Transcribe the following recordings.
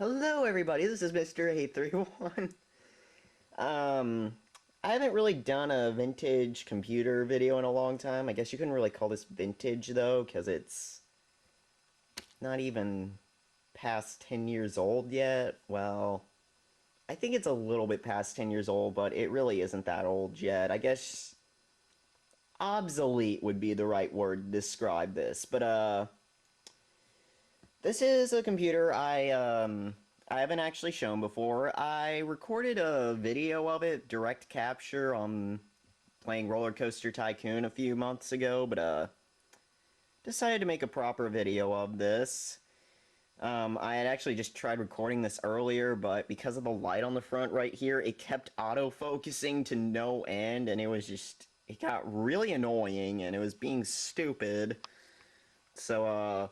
Hello everybody, this is Mr. 831. I haven't really done a vintage computer video in a long time. I guess you couldn't really call this vintage though, because it's not even past 10 years old yet. Well, I think it's a little bit past 10 years old, but it really isn't that old yet. I guess obsolete would be the right word to describe this, but this is a computer I haven't actually shown before. I recorded a video of it, direct capture, on playing Roller Coaster Tycoon a few months ago, but decided to make a proper video of this. I had actually just tried recording this earlier, but because of the light on the front right here, it kept auto-focusing to no end, and it got really annoying, and it was being stupid. So,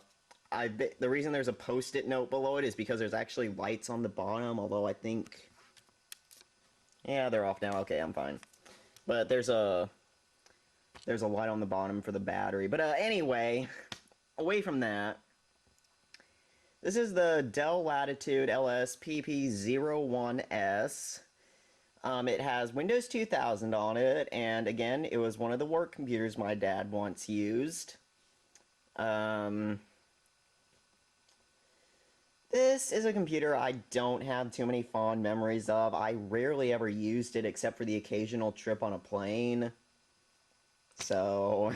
the reason there's a post-it note below it is because there's actually lights on the bottom, although I think... Yeah, they're off now. Okay, I'm fine. But there's a light on the bottom for the battery. But anyway, away from that, this is the Dell Latitude LS PP01S. It has Windows 2000 on it, and again, it was one of the work computers my dad once used. This is a computer I don't have too many fond memories of. I rarely ever used it except for the occasional trip on a plane. So,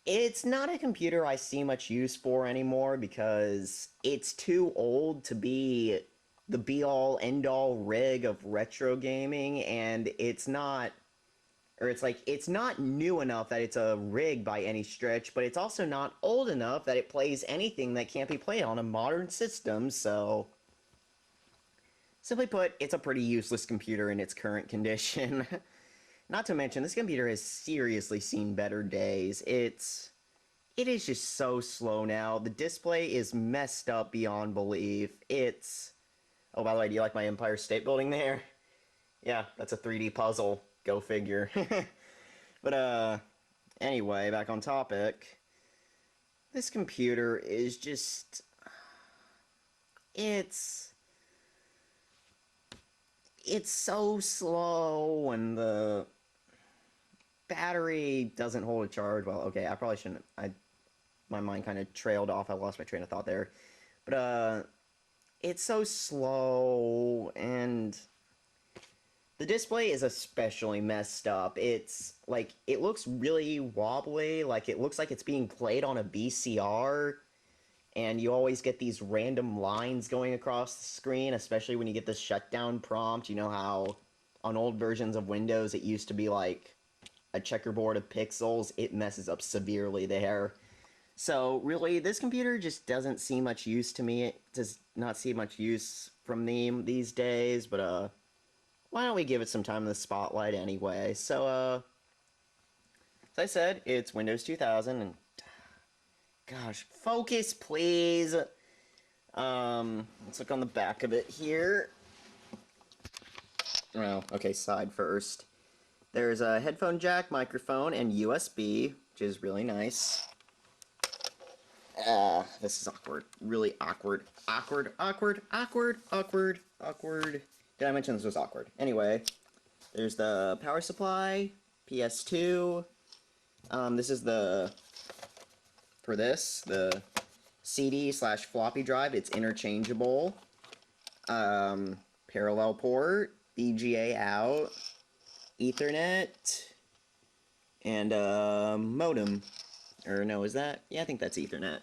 it's not a computer I see much use for anymore because it's too old to be the be-all, end-all rig of retro gaming, and it's not new enough that it's a rig by any stretch, but it's also not old enough that it plays anything that can't be played on a modern system, so... Simply put, it's a pretty useless computer in its current condition. Not to mention, this computer has seriously seen better days. It is just so slow now. The display is messed up beyond belief. Oh, by the way, do you like my Empire State Building there? Yeah, that's a 3D puzzle. Go figure. But, anyway, back on topic. This computer is just... It's so slow, and the battery doesn't hold a charge. Well, okay, I probably shouldn't... My mind kind of trailed off. I lost my train of thought there. But, it's so slow, and... The display is especially messed up. It looks really wobbly, like it looks like it's being played on a VCR, and you always get these random lines going across the screen, especially when you get the shutdown prompt. You know how on old versions of Windows it used to be like a checkerboard of pixels? It messes up severely there. So, really, this computer just doesn't see much use to me. It does not see much use from them these days, but, why don't we give it some time in the spotlight anyway? So, as I said, it's Windows 2000, and... Gosh, focus, please! Let's look on the back of it here. Well, okay, side first. There's a headphone jack, microphone, and USB, which is really nice. This is awkward. Really awkward. Awkward, awkward, awkward, awkward, awkward. Did I mention this was awkward? Anyway, there's the power supply, PS2. This is the CD/floppy drive. It's interchangeable. Parallel port, VGA out, Ethernet, and modem. Or no, is that? Yeah, I think that's Ethernet.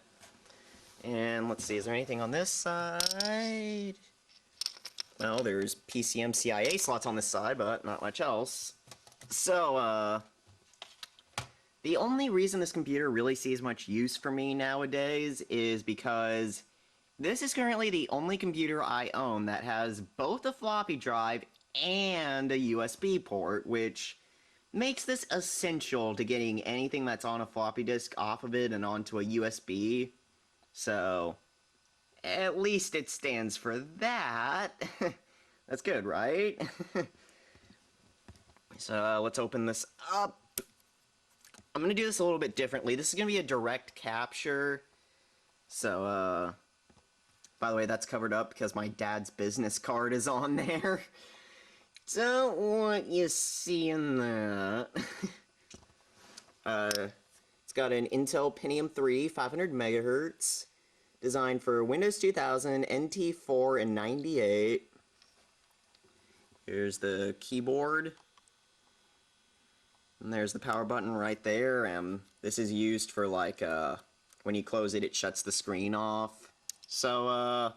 And let's see, is there anything on this side? Well, there's PCM-CIA slots on this side, but not much else. So, the only reason this computer really sees much use for me nowadays is because this is currently the only computer I own that has both a floppy drive and a USB port, which makes this essential to getting anything that's on a floppy disk off of it and onto a USB. So, at least it stands for that. That's good, right? So, let's open this up. I'm going to do this a little bit differently. This is going to be a direct capture. So, By the way, that's covered up because my dad's business card is on there. Don't want you seeing that. It's got an Intel Pentium III, 500 megahertz, designed for Windows 2000, NT4, and 98. Here's the keyboard. And there's the power button right there. This is used for, like, when you close it, it shuts the screen off. So,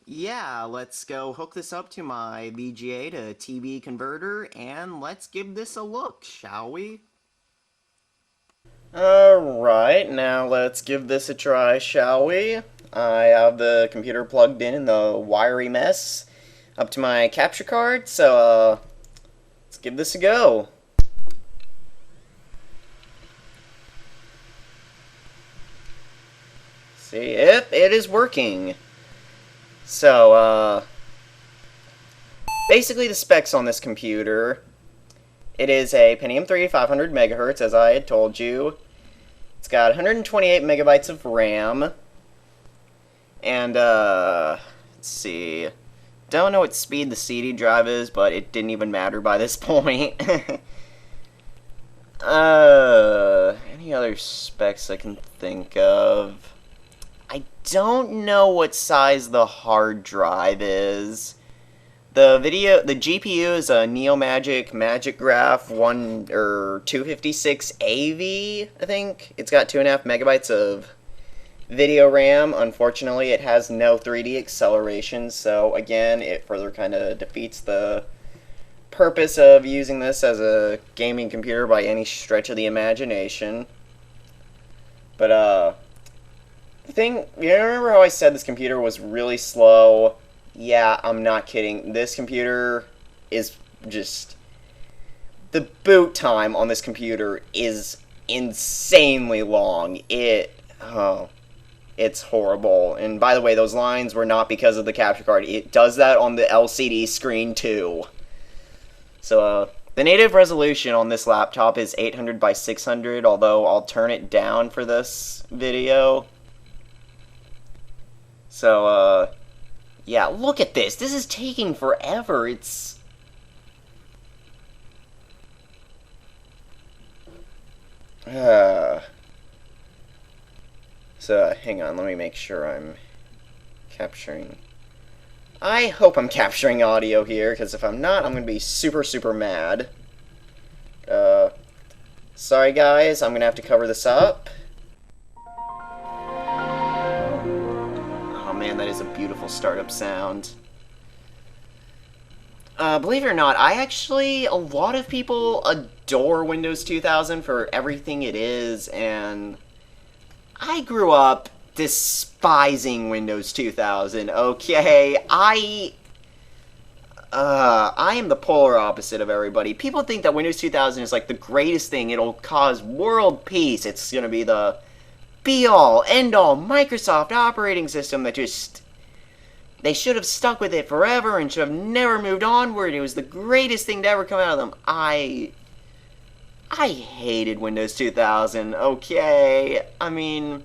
yeah, let's go hook this up to my VGA to TV converter, and let's give this a look, shall we? Alright, now let's give this a try, shall we? I have the computer plugged in the wiry mess up to my capture card, so, let's give this a go. See if it is working. So, basically the specs on this computer, it is a Pentium III 500 megahertz, as I had told you. It's got 128 megabytes of RAM, and, let's see, don't know what speed the CD drive is, but it didn't even matter by this point. Any other specs I can think of? I don't know what size the hard drive is. The GPU is a NeoMagic MagicGraph 256 AV, I think. It's got 2.5 megabytes of video RAM. Unfortunately, it has no 3D acceleration, so again, it further kind of defeats the purpose of using this as a gaming computer by any stretch of the imagination. But, the thing, you remember how I said this computer was really slow? Yeah, I'm not kidding. This computer is just... The boot time on this computer is insanely long. It's horrible. And by the way, those lines were not because of the capture card. It does that on the LCD screen too. So, the native resolution on this laptop is 800 by 600, although I'll turn it down for this video. So, yeah, look at this. This is taking forever. It's... So, hang on, let me make sure I'm capturing... I hope I'm capturing audio here, because if I'm not, I'm going to be super, super mad. Sorry guys, I'm going to have to cover this up. Man, that is a beautiful startup sound. Believe it or not, a lot of people adore Windows 2000 for everything it is, and I grew up despising Windows 2000, okay? I am the polar opposite of everybody. People think that Windows 2000 is like the greatest thing. It'll cause world peace. It's gonna be the be-all, end-all Microsoft operating system that just... They should have stuck with it forever and should have never moved onward. It was the greatest thing to ever come out of them. I hated Windows 2000, okay? I mean,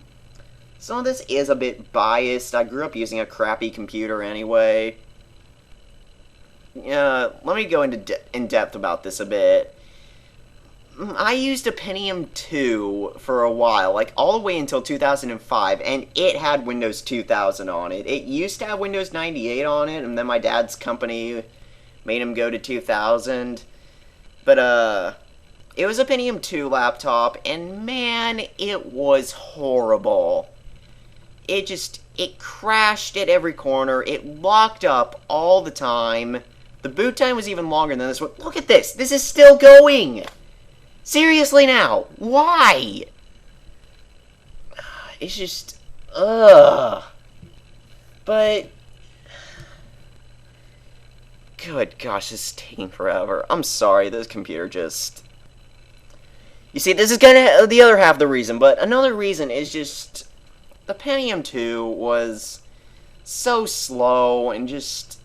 some of this is a bit biased. I grew up using a crappy computer anyway. Let me go in depth about this a bit. I used a Pentium II for a while, like all the way until 2005, and it had Windows 2000 on it. It used to have Windows 98 on it, and then my dad's company made him go to 2000. But, it was a Pentium II laptop, and man, it was horrible. It crashed at every corner. It locked up all the time. The boot time was even longer than this one. Look at this! This is still going! Seriously now, why? It's just, But, good gosh, this is taking forever. I'm sorry, this computer just... You see, this is kind of the other half of the reason, but another reason is just... The Pentium II was so slow and just...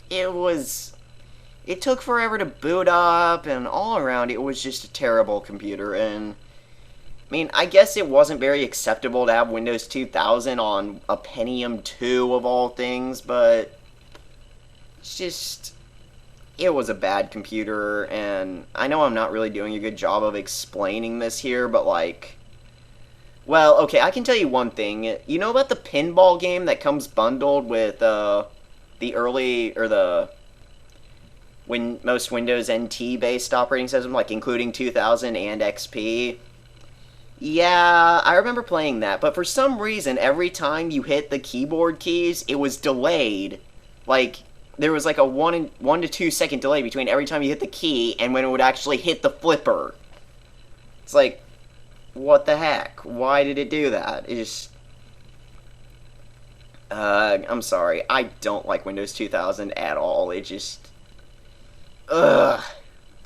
It took forever to boot up, and all around it was just a terrible computer, and I mean, I guess it wasn't very acceptable to have Windows 2000 on a Pentium II of all things, but it's just, it was a bad computer, and I know I'm not really doing a good job of explaining this here, but like, well, okay, I can tell you one thing. You know about the pinball game that comes bundled with the early, or the most Windows NT based operating system, like including 2000 and XP? Yeah, I remember playing that, but for some reason, every time you hit the keyboard keys, it was delayed. Like, there was like a 1 to 2 second delay between every time you hit the key and when it would actually hit the flipper. It's like, what the heck? Why did it do that? It just... I'm sorry. I don't like Windows 2000 at all. It just... Ugh.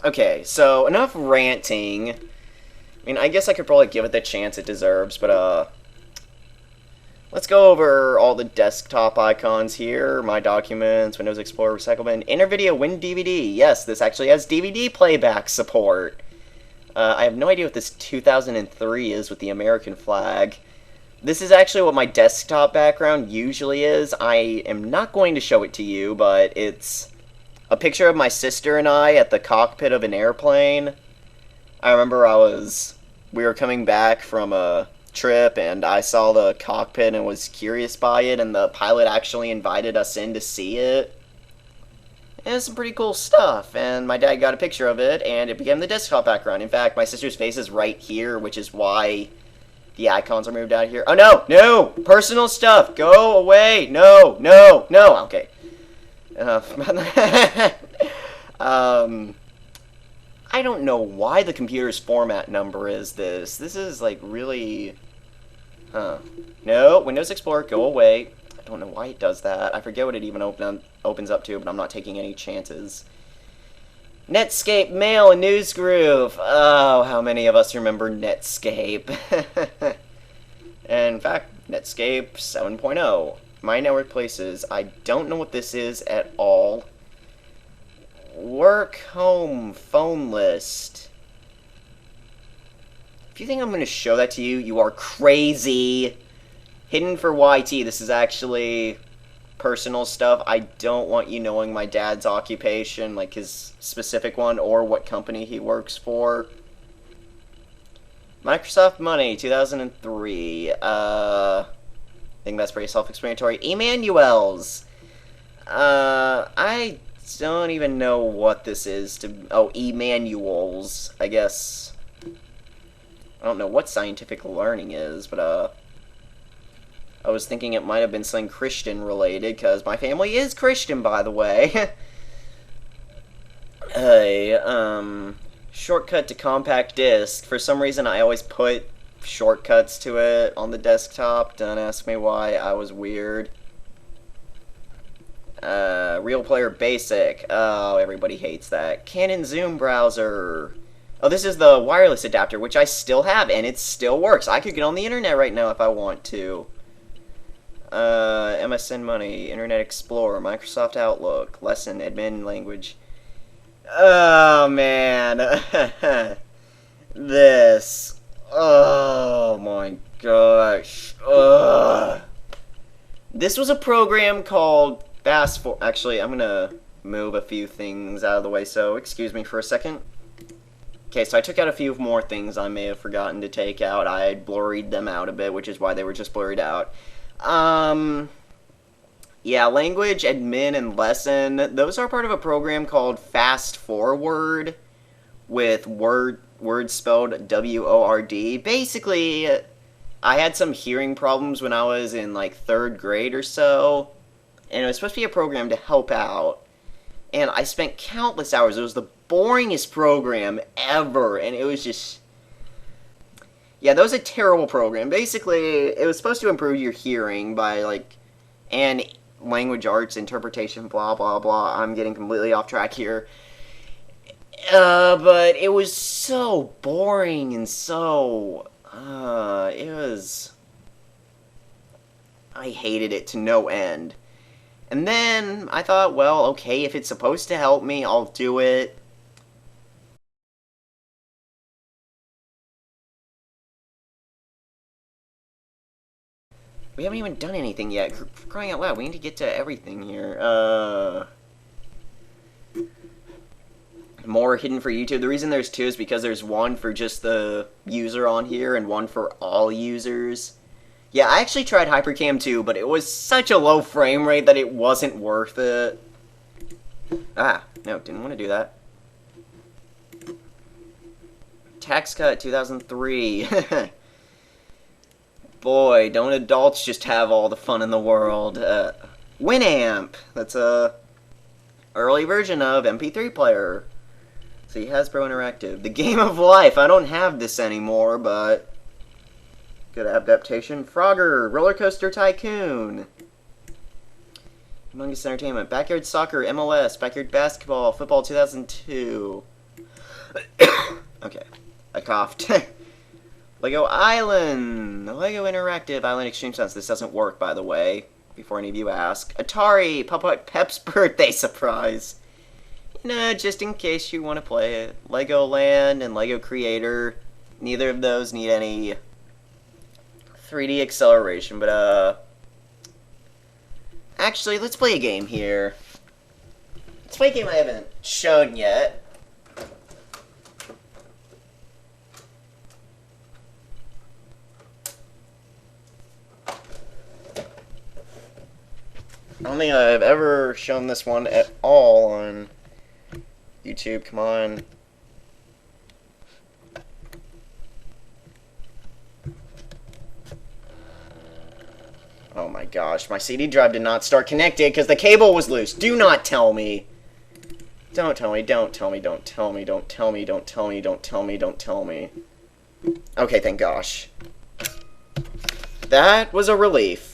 Okay, so enough ranting. I mean, I guess I could probably give it the chance it deserves, but, let's go over all the desktop icons here. My documents, Windows Explorer, Recycle Bin, Intervideo, WinDVD. Yes, this actually has DVD playback support. I have no idea what this 2003 is with the American flag. This is actually what my desktop background usually is. I am not going to show it to you, but it's a picture of my sister and I at the cockpit of an airplane. I remember we were coming back from a trip, and I saw the cockpit and was curious by it, and the pilot actually invited us in to see it. And it's some pretty cool stuff, and my dad got a picture of it, and it became the desktop background. In fact, my sister's face is right here, which is why the icons are moved out here. Oh, no! No! Personal stuff! Go away! No! No! No! Okay. I don't know why the computer's format number is this. This is, like, really... Huh. No, Windows Explorer, go away. I don't know why it does that. I forget what it even opens up to, but I'm not taking any chances. Netscape, Mail, and Newsgroove. Oh, how many of us remember Netscape? And in fact, Netscape 7.0. My Network Places. I don't know what this is at all. Work, home, phone list. If you think I'm going to show that to you, you are crazy. Hidden for YT. This is actually personal stuff. I don't want you knowing my dad's occupation, like his specific one, or what company he works for. Microsoft Money, 2003. I think that's pretty self-explanatory. Emanuels. I don't even know what this is. Oh, e-manuals, I guess. I don't know what scientific learning is, but, I was thinking it might have been something Christian-related, because my family is Christian, by the way. Hey, shortcut to compact disc. For some reason, I always put shortcuts to it on the desktop. Don't ask me why. I was weird. Real Player Basic. Oh, everybody hates that. Canon Zoom browser. Oh, this is the wireless adapter, which I still have, and it still works. I could get on the internet right now if I want to. MSN Money, Internet Explorer, Microsoft Outlook, Lesson, Admin Language. Oh, man. This. Oh, my gosh. Ugh. This was a program called Fast Forward. Actually, I'm going to move a few things out of the way, so excuse me for a second. Okay, so I took out a few more things I may have forgotten to take out. I blurred them out a bit, which is why they were just blurred out. Yeah, language, admin, and lesson, those are part of a program called Fast Forward, with word spelled W-O-R-D. Basically, I had some hearing problems when I was in, like, 3rd grade or so, and it was supposed to be a program to help out, and I spent countless hours. It was the boringest program ever, and it was just... Yeah, that was a terrible program. Basically, it was supposed to improve your hearing by, like, and language arts, interpretation, blah, blah, blah. I'm getting completely off track here. But it was so boring and so... it was... I hated it to no end. And then I thought, well, okay, if it's supposed to help me, I'll do it. We haven't even done anything yet. For crying out loud, we need to get to everything here. More hidden for YouTube. The reason there's two is because there's one for just the user on here and one for all users. Yeah, I actually tried HyperCam 2, but it was such a low frame rate that it wasn't worth it. Ah, no, didn't want to do that. Tax cut 2003. Boy, don't adults just have all the fun in the world. Winamp. That's a early version of MP3 player. See, Hasbro Interactive. The Game of Life. I don't have this anymore, but good adaptation. Frogger. Roller Coaster Tycoon. Humongous Entertainment. Backyard Soccer. MLS. Backyard Basketball. Football 2002. Okay. I coughed. Lego Island. Lego Interactive. Island Extreme Sense. This doesn't work, by the way, before any of you ask. Atari. Pep's birthday surprise. Nah, just in case you want to play it. Legoland and Lego Creator. Neither of those need any 3D acceleration, but, actually, let's play a game here. Let's play a game I haven't shown yet. I don't think I've ever shown this one at all on YouTube. Come on. Oh my gosh, my CD drive did not start connected because the cable was loose. Do not tell me. Don't tell me, don't tell me, don't tell me, don't tell me, don't tell me, don't tell me, don't tell me. Okay, thank gosh. That was a relief.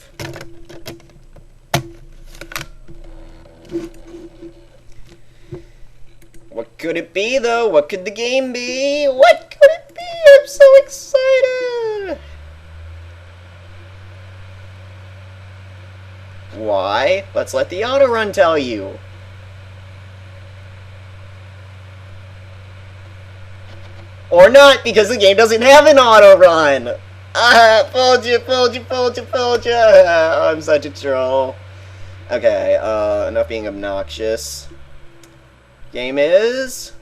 What could it be, though? What could the game be? What could it be? I'm so excited! Why? Let's let the auto run tell you. Or not, because the game doesn't have an auto run. Ah, fooled you, fooled you, fooled you, fooled you. I'm such a troll. Okay, enough being obnoxious. Game is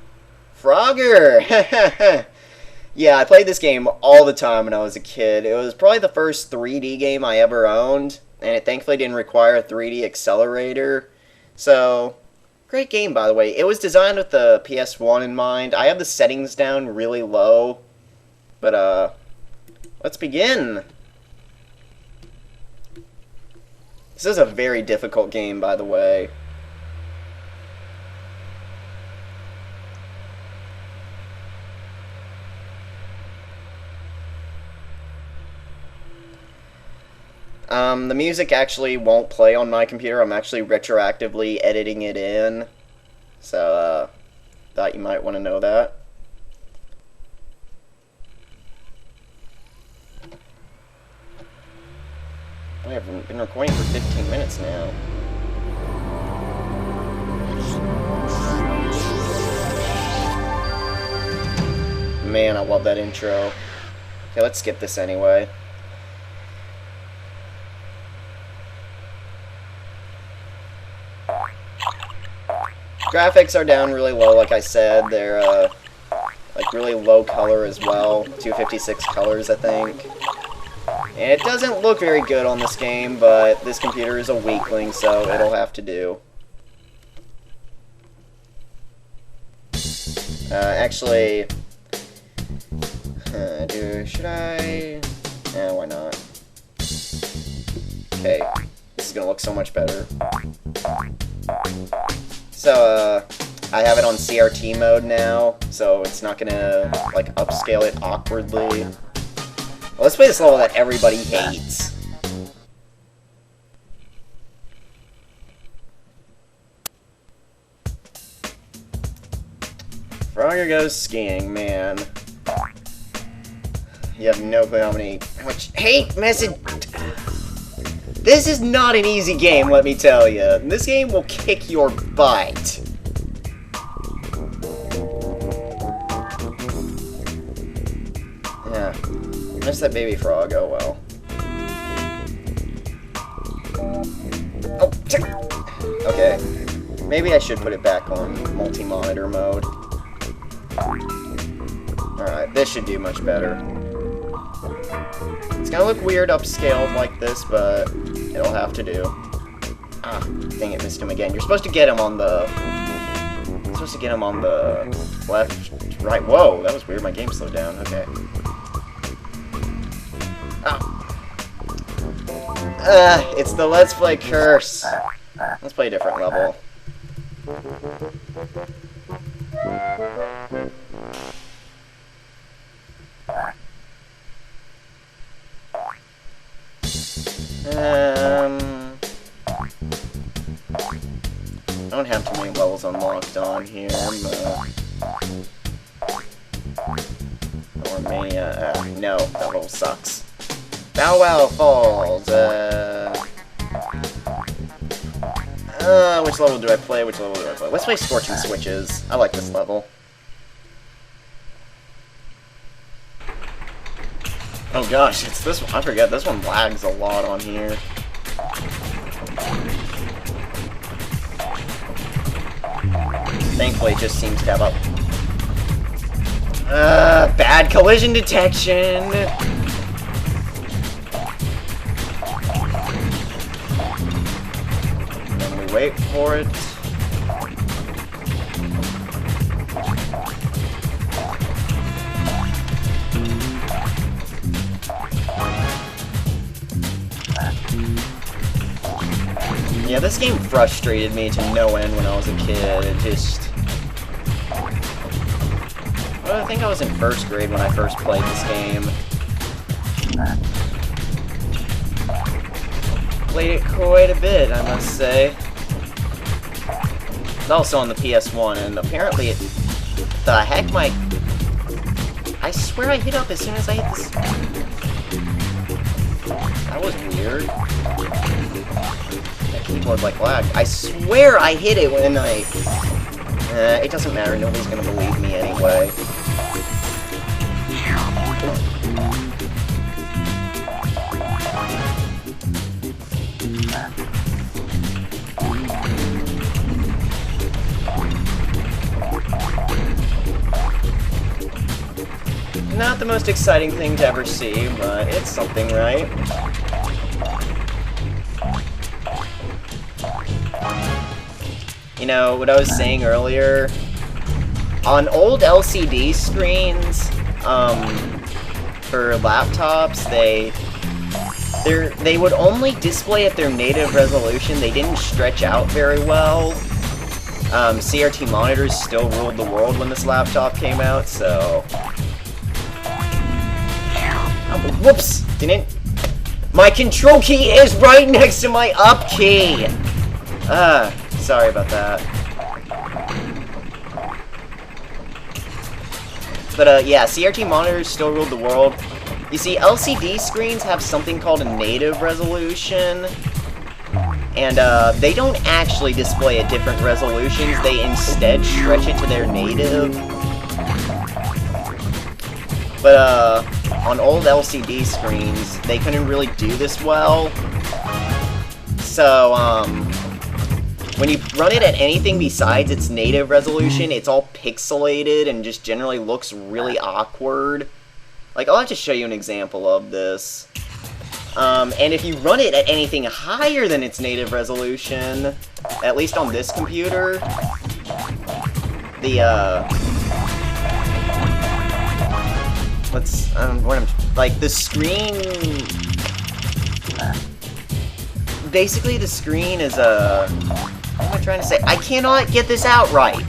Frogger. Yeah, I played this game all the time when I was a kid. It was probably the first 3D game I ever owned, and it thankfully didn't require a 3D accelerator. So, great game, by the way. It was designed with the PS1 in mind. I have the settings down really low, but let's begin. This is a very difficult game, by the way. The music actually won't play on my computer. I'm actually retroactively editing it in. So, thought you might want to know that. I have been recording for 15 minutes now. Man, I love that intro. Okay, let's skip this anyway. Graphics are down really low, like I said. They're, like, really low color as well. 256 colors, I think. And it doesn't look very good on this game, but this computer is a weakling, so it'll have to do. Actually... should I... why not? Okay. This is gonna look so much better. So, I have it on CRT mode now, so it's not gonna, like, upscale it awkwardly. Well, let's play this level that everybody hates. Frogger goes skiing, man. You have no clue how much hate message... This is not an easy game, let me tell you. This game will kick your butt. Yeah. Missed that baby frog, oh well. Okay. Maybe I should put it back on multi-monitor mode. Alright, this should do much better. It's gonna look weird upscaled like this, but it'll have to do. Ah, dang it, missed him again. You're supposed to get him on the... left, right. Whoa, that was weird. My game slowed down. Okay. Ah. It's the Let's Play curse. Let's play a different level. I don't have too many levels unlocked on here, or Mania. No, that level sucks. Bow Wow Falls. Which level do I play? Which level do I play? Let's play Scorching Switches. I like this level. Oh gosh, it's this one. I forget, this one lags a lot on here. Thankfully, it just seems to have a... bad collision detection! And then we wait for it. Yeah, this game frustrated me to no end when I was a kid. It just... Well, I think I was in first grade when I first played this game. Played it quite a bit, I must say. It's also on the PS1, and apparently it... The heck, my... I swear I hit up as soon as I hit this... That was weird. Keyboard like lag. I swear I hit it when I... it doesn't matter, nobody's gonna believe me anyway. Not the most exciting thing to ever see, but it's something, right? You know, what I was saying earlier, on old LCD screens, for laptops, they would only display at their native resolution. They didn't stretch out very well. CRT monitors still ruled the world when this laptop came out, so... Oh, whoops! Didn't... My control key is right next to my up key! Sorry about that. But, yeah, CRT monitors still ruled the world. You see, LCD screens have something called a native resolution. And, they don't actually display at different resolutions. They instead stretch it to their native. But, on old LCD screens, they couldn't really do this well. So, when you run it at anything besides its native resolution, it's all pixelated and just generally looks really awkward. Like, I'll have to show you an example of this. And if you run it at anything higher than its native resolution, at least on this computer, the, like, the screen... Basically, the screen is a... What am I trying to say? I cannot get this out right.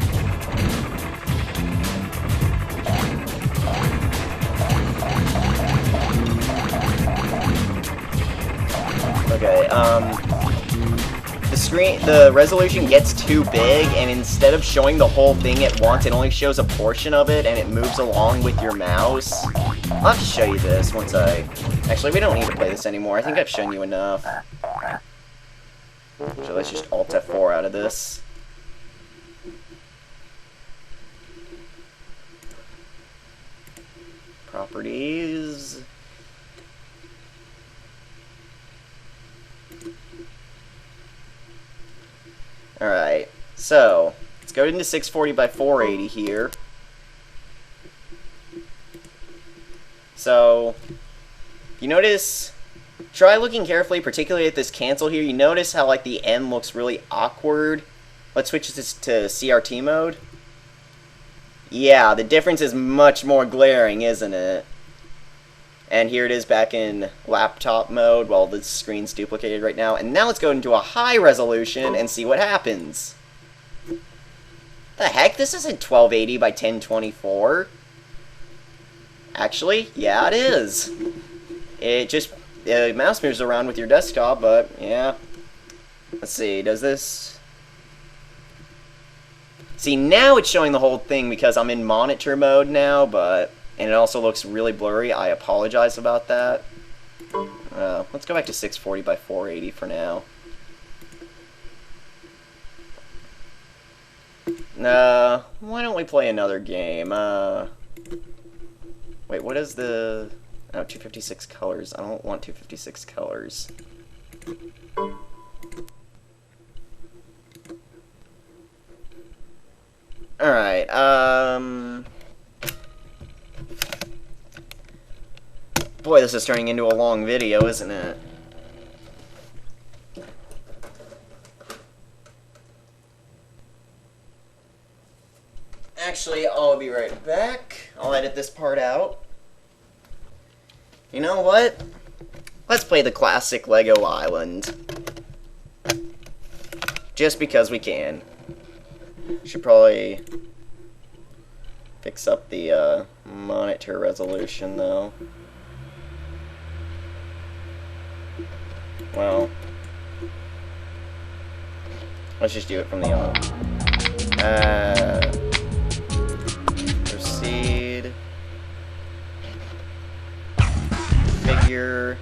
Okay, the resolution gets too big, and instead of showing the whole thing at once, it only shows a portion of it, and it moves along with your mouse. I'll have to show you this once I... Actually, we don't need to play this anymore. I think I've shown you enough. So let's just Alt F4 out of this. Properties. Alright, so let's go into 640 by 480 here. So, you notice, try looking carefully, particularly at this cancel here. You notice how like the end looks really awkward. Let's switch this to CRT mode. Yeah, the difference is much more glaring, isn't it? And here it is back in laptop mode while the screen's duplicated right now. And now let's go into a high resolution and see what happens. The heck? This isn't 1280 by 1024. Actually, yeah, it is. It just mouse moves around with your desktop, but yeah. Let's see, does this... See, now it's showing the whole thing because I'm in monitor mode now, but... And it also looks really blurry. I apologize about that. Let's go back to 640 by 480 for now. Why don't we play another game? Wait, what is the... Oh, 256 colors. I don't want 256 colors. Alright, boy, this is turning into a long video, isn't it? Actually, I'll be right back. I'll edit this part out. You know what? Let's play the classic Lego Island. Just because we can. Should probably fix up the monitor resolution, though. Well, let's just do it from the on. Proceed. Figure.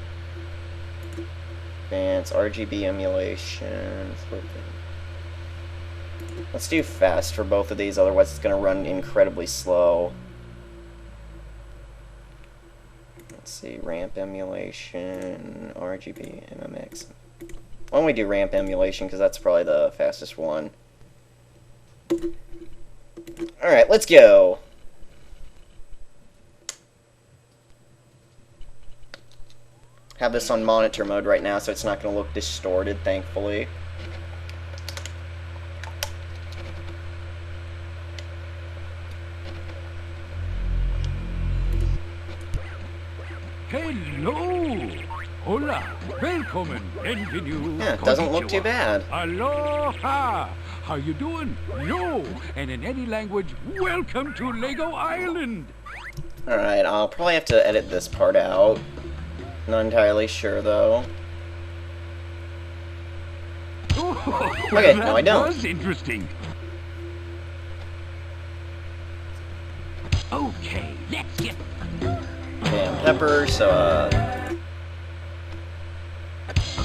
Advance. RGB emulation. Flipping. Let's do fast for both of these, otherwise it's going to run incredibly slow. Let's see, ramp emulation, RGB, MMX. Why don't we do ramp emulation, because that's probably the fastest one. Alright, let's go! Have this on monitor mode right now, so it's not going to look distorted, thankfully. Hello! Hola! Welcome! Bienvenue! Yeah, it doesn't look too bad. Aloha! How you doing? No! And in any language, welcome to Lego Island! Alright, I'll probably have to edit this part out. Not entirely sure, though. Oh, Okay, no I don't. That was interesting. Okay, let's get... Damn pepper, so,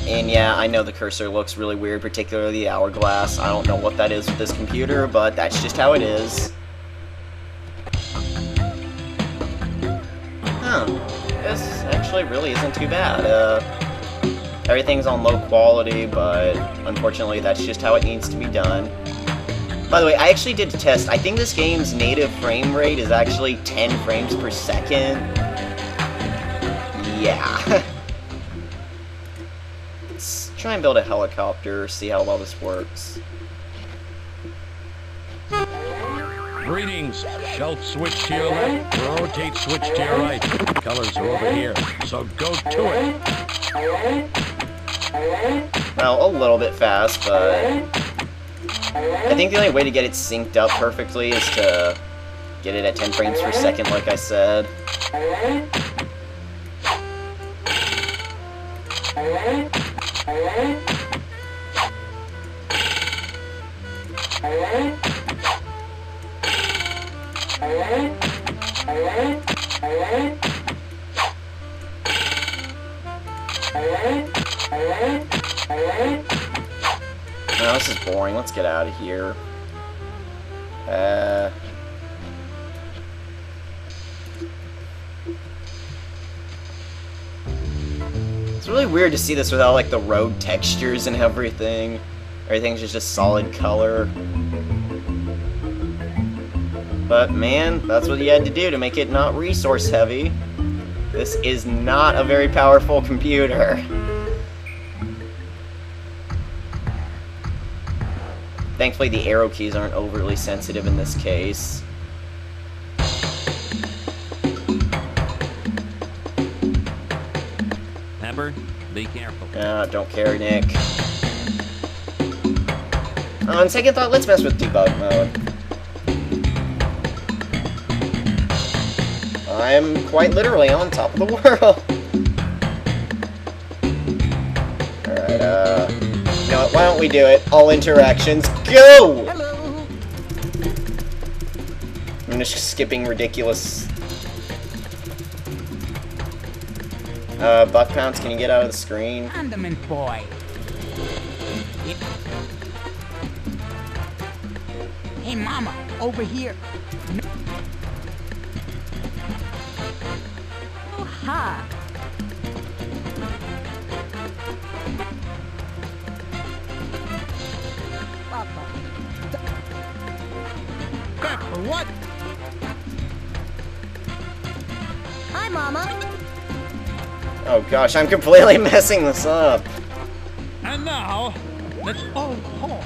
and yeah, I know the cursor looks really weird, particularly the hourglass. I don't know what that is with this computer, but that's just how it is. Huh. This actually really isn't too bad. Everything's on low quality, but unfortunately that's just how it needs to be done. By the way, I actually did a test. I think this game's native frame rate is actually 10 frames per second. Yeah. Let's try and build a helicopter, see how well this works. Greetings. Shelf switch to your left, rotate switch to your right. Colors are over here, so go to it. Well, a little bit fast, but I think the only way to get it synced up perfectly is to get it at 10 frames per second, like I said. No, this is boring. Let's get out of here. It's really weird to see this without, like, the road textures and everything. Everything's just a solid color. But man, that's what you had to do to make it not resource heavy. This is not a very powerful computer. Thankfully the arrow keys aren't overly sensitive in this case. Pepper, be careful. Don't care, Nick. On second thought, let's mess with debug mode. I'm quite literally on top of the world. Alright, you know what, why don't we do it? All interactions, go! Hello. I'm just skipping ridiculous... Buck Pounce, can you get out of the screen? Andament boy. Hey, Mama, over here. No. Oh, hi. Papa. Pepper, what? Hi, Mama. Oh gosh, I'm completely messing this up. And now, let's all talk.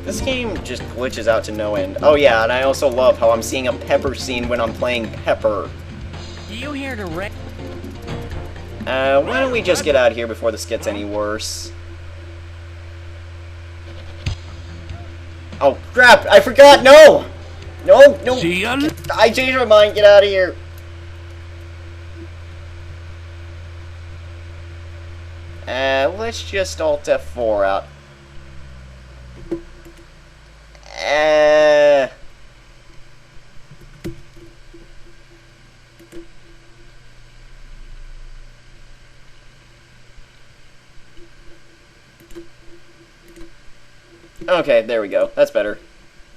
This game just glitches out to no end. Oh yeah, and I also love how I'm seeing a Pepper scene when I'm playing Pepper. You here to wreck? Why don't we just get out of here before this gets any worse? Oh crap, I forgot, no! No, no! See ya. I changed my mind, get out of here! Let's just Alt F4 out. Okay, there we go. That's better.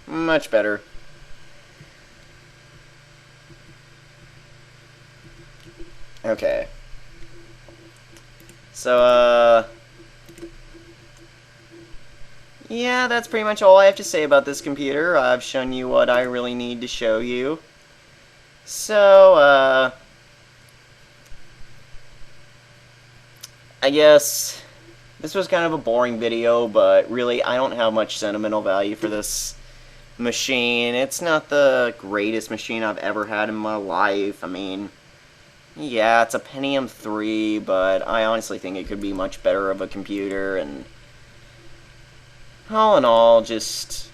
Much better. Okay. So, yeah, that's pretty much all I have to say about this computer. I've shown you what I really need to show you. So, I guess this was kind of a boring video, but really, I don't have much sentimental value for this machine. It's not the greatest machine I've ever had in my life. I mean, yeah, it's a Pentium III, but I honestly think it could be much better of a computer, and all in all, just,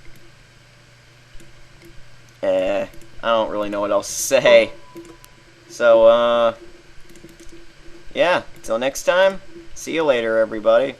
I don't really know what else to say. So, yeah, till next time, see you later, everybody.